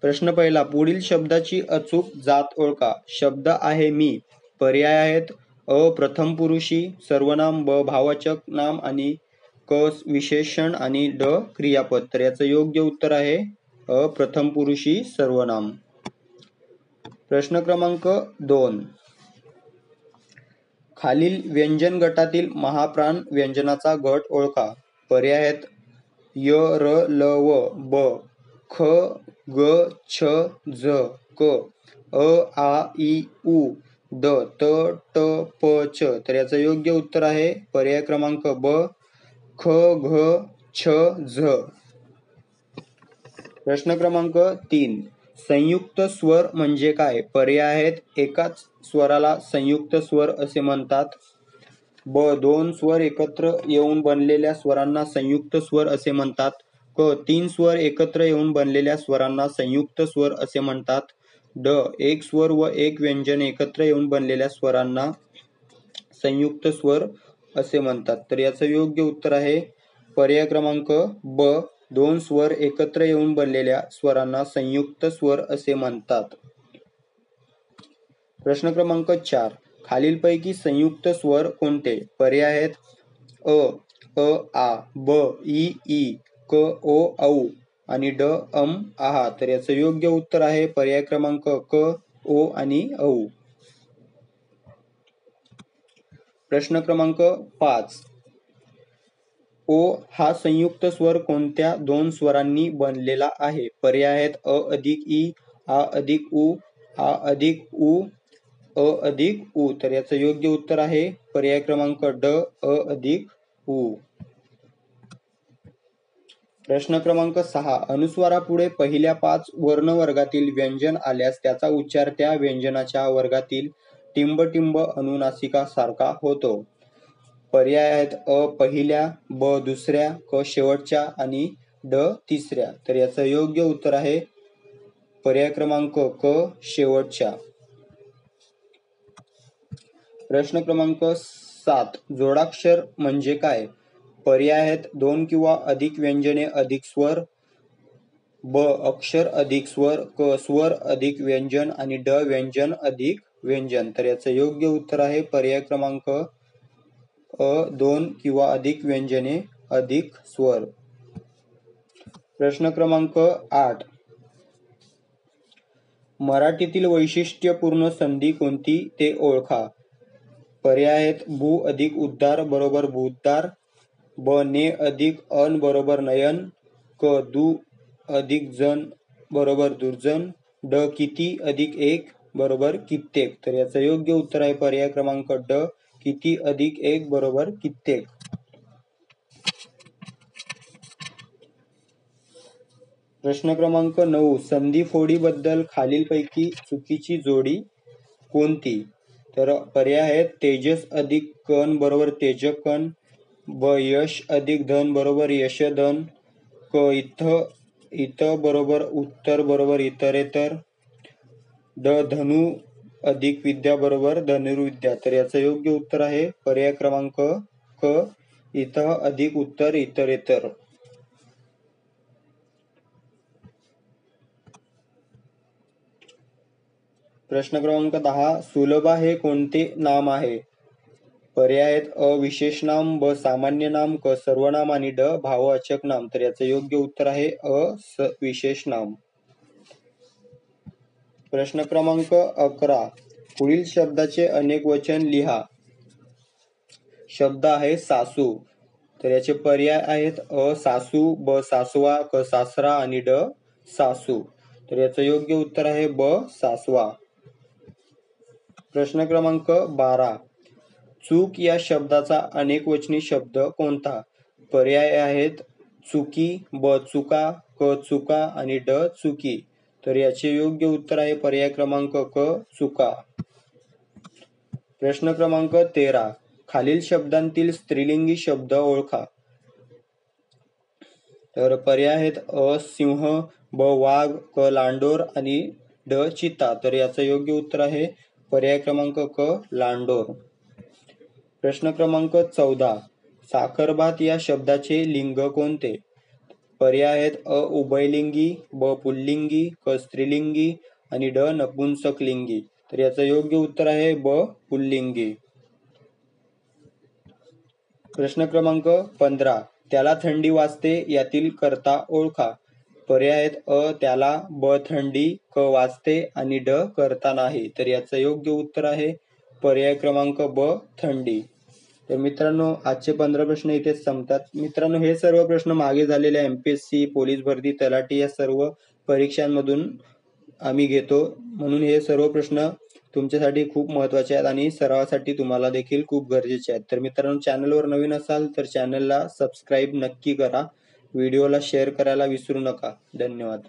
प्रश्न पहिला, पुढील शब्दाची अचूक जात ओळखा. शब्द आहे मी. पर्याय आहेत अ प्रथम पुरुषी सर्वनाम, ब भाववाचक नाम आणि क विशेषण आणि ड क्रियापद. तर याचं योग्य उत्तर आहे अ प्रथम पुरुषी सर्वनाम. प्रश्न क्रमांक 2, खालील व्यंजन गटातील महाप्राण व्यंजनाचा गट ओळखा. पर्याय आहेत य र ल व, ब ख ग छ झ क, अ आ इ उ, द त ट प च. तर याचं योग्य उत्तर आहे पर्याय क्रमांक ब ख घ छ झ. प्रश्न क्रमांक 3, संयुक्त स्वर म्हणजे काय. पर्याय आहेत एकाच स्वराला संयुक्त स्वर असे म्हणतात. ब दोन स्वर एकत्र येऊन बनलेल्या स्वरांना संयुक्त स्वर असे म्हणतात. क तीन स्वर एकत्र येऊन बनलेल्या स्वरांना संयुक्त स्वर असे म्हणतात. ड एक स्वर व एक व्यंजन एकत्र येऊन बनलेल्या स्वरांना संयुक्त स्वर असे म्हणतात. तर याचं योग्य उत्तर आहे पर्याय क्रमांक ब दोन स्वर एकत्र येऊन बनलेल्या स्वरांना संयुक्त स्वर असे म्हणतात. प्रश्न क्रमांक 4, खालीलपैकी संयुक्त स्वर कोणते. पर्याय आहेत अ अ आ, ब इ ई, क ओ औ आणि ड आहा. तर याचं योग्य उत्तर आहे पर्याय क्रमांक क ओ आणि औ. प्रश्न क्रमांक 5, ओ हा संयुक्त स्वर कोणत्या दोन स्वरांनी बनलेला आहे. पर्याय आहेत अ अधिक ई, आ अधिक उ, आ अधिक उ, अ अधिक उ. तर याचं योग्य उत्तर आहे पर्याय क्रमांक ड अ अधिक उ. प्रश्न क्रमांक 6, अनुस्वारापुढे पहिल्या 5 वर्णवर्गातील व्यंजन आल्यास त्याचा उच्चार त्या व्यंजनाच्या वर्गातील टिंब अनुनासिका सारखा होतो. पर्याय आहेत अ पहिल्या, ब दुसऱ्या, क शेवटच्या आणि ड तिसऱ्या. तर याचं योग्य उत्तर आहे पर्याय क्रमांक क शेवटच्या. प्रश्न क्रमांक 7, जोडाक्षर म्हणजे काय. पर्याय आहेत दोन किंवा अधिक व्यंजने अधिक स्वर, ब अक्षर अधिक स्वर, क स्वर अधिक व्यंजन आणि ड व्यंजन अधिक व्यंजन. तर याचं योग्य उत्तर आहे पर्याय क्रमांक अ दोन किंवा अधिक व्यंजने अधिक स्वर. प्रश्न क्रमांक 8, मराठीतील वैशिष्ट्यपूर्ण संधी कोणती ते ओळखा. पर्याय आहेत भू अधिक उद्गार बरोबर भूतदार, ब ने अधिक अन बरोबर नयन, क दु अधिक जन बरोबर दुर्जन, ड किती अधिक एक बरोबर कित्येक. तर याचं योग्य उत्तर आहे पर्याय क्रमांक ड किती अधिक एक बरोबर कित्येक. प्रश्न क्रमांक 9, संधी फोडीबद्दल खालीलपैकी चुकीची जोडी कोणती. तर पर्याय आहेत तेजस अधिक कण बरोबर तेजकण, ब यश अधिक धन बरोबर यशधन, क इत बरोबर उत्तर बरोबर इतरेतर, ड धनु अधिक विद्या बरोबर धनुर्विद्या. तर याचं योग्य उत्तर आहे पर्याय क्रमांक क इत अधिक उत्तर इतरेतर. प्रश्न क्रमांक 10, सुलभा हे कोणते नाम आहे. पर्याय आहेत अ विशेष नाम, ब सामान्य नाम, क सर्वनाम आणि ड भाववाचक नाम. तर याचं योग्य उत्तर आहे अ विशेष नाम. प्रश्न क्रमांक 11, पुढील शब्दाचे अनेक वचन लिहा. शब्द आहे सासू. तर याचे पर्याय आहेत अ सासू, ब सासवा, क सासरा आणि ड सासू. तर याचं योग्य उत्तर आहे ब सासवा. प्रश्न क्रमांक 12, चूक या शब्दाचा अनेकवचनी शब्द कोणता. पर्याय आहेत चुकी, ब चुका, क चुका आणि ड चुकी. तर याचे योग्य उत्तर आहे पर्याय क्रमांक क चुका. प्रश्न क्रमांक 13, खालील शब्दांतील स्त्रीलिंगी शब्द ओळखा. तर पर्याय आहेत अ सिंह, ब वाघ, क लांडोर आणि ड चिता. तर याचं योग्य उत्तर आहे पर्याय क्रमांक क लांडोर. प्रश्न क्रमांक 14, साखरभात या शब्दाचे लिंग कोणते. पर्याय आहेत अ उभयलिंगी, ब पुल्लिंगी, क स्त्रीलिंगी आणि ड नपुंसकलिंगी. तर याचं योग्य उत्तर आहे ब पुल्लिंगी. प्रश्न क्रमांक 15. त्याला थंडी वाजते यातील कर्ता ओळखा. पर्याय आहेत अ त्याला, ब थंडी, क वाजते आणि ड कर्ता नाही. तर याचं योग्य उत्तर आहे पर्याय क्रमांक ब थंडी. तर मित्रांनो, आजचे 15 प्रश्न इथेच संपतात. मित्रांनो, हे सर्व प्रश्न मागे झालेल्या एमपीएससी, पोलीस भरती, तलाठी या सर्व परीक्षांमधून आम्ही घेतो, म्हणून हे सर्व प्रश्न तुमच्यासाठी खूप महत्त्वाचे आहेत आणि सरावासाठी तुम्हाला देखील खूप गरजेचे आहेत. तर मित्रांनो, चॅनलवर नवीन असाल तर चॅनलला सबस्क्राईब नक्की करा. व्हिडिओला शेअर करायला विसरू नका. धन्यवाद.